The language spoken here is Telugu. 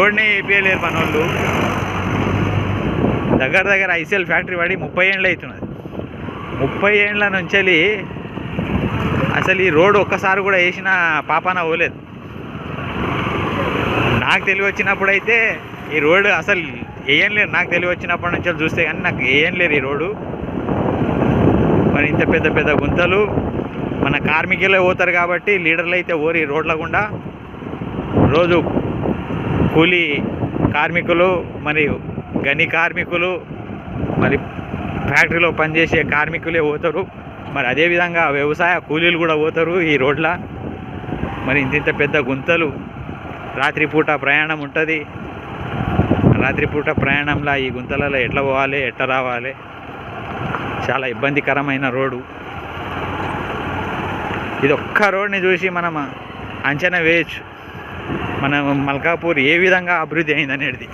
రోడ్ని వేయలేరు మన వాళ్ళు. దగ్గర దగ్గర ఐసీఎల్ ఫ్యాక్టరీ పడి 30 ఏళ్ళు అవుతున్నది. 30 ఏళ్ళ నుంచి అసలు ఈ రోడ్ ఒక్కసారి కూడా వేసిన పాపాన పోలేదు. నాకు తెలివి వచ్చినప్పుడు అయితే ఈ రోడ్డు అసలు వేయలేరు. నాకు తెలివి వచ్చినప్పటి నుంచి చూస్తే కానీ నాకు వేయలేరు ఈ రోడ్డు. మరి ఇంత పెద్ద పెద్ద గుంతలు మన కార్మికులే పోతారు కాబట్టి లీడర్లు అయితే ఓరి రోడ్ల గుండా. రోజు కూలీ కార్మికులు మరియు గని కార్మికులు మరి ఫ్యాక్టరీలో పనిచేసే కార్మికులే పోతారు. మరి అదేవిధంగా వ్యవసాయ కూలీలు కూడా పోతారు ఈ రోడ్ల. మరి ఇంత పెద్ద గుంతలు, రాత్రిపూట ప్రయాణం ఉంటుంది. రాత్రిపూట ప్రయాణంలో ఈ గుంతలలో ఎట్లా పోవాలి, ఎట్లా రావాలి, చాలా ఇబ్బందికరమైన రోడ్డు. ఇది ఒక్క రోడ్ని చూసి మనం అంచనా వేయచ్చు మన మల్కాపూర్ ఏ విధంగా అభివృద్ధి అయిందనేది.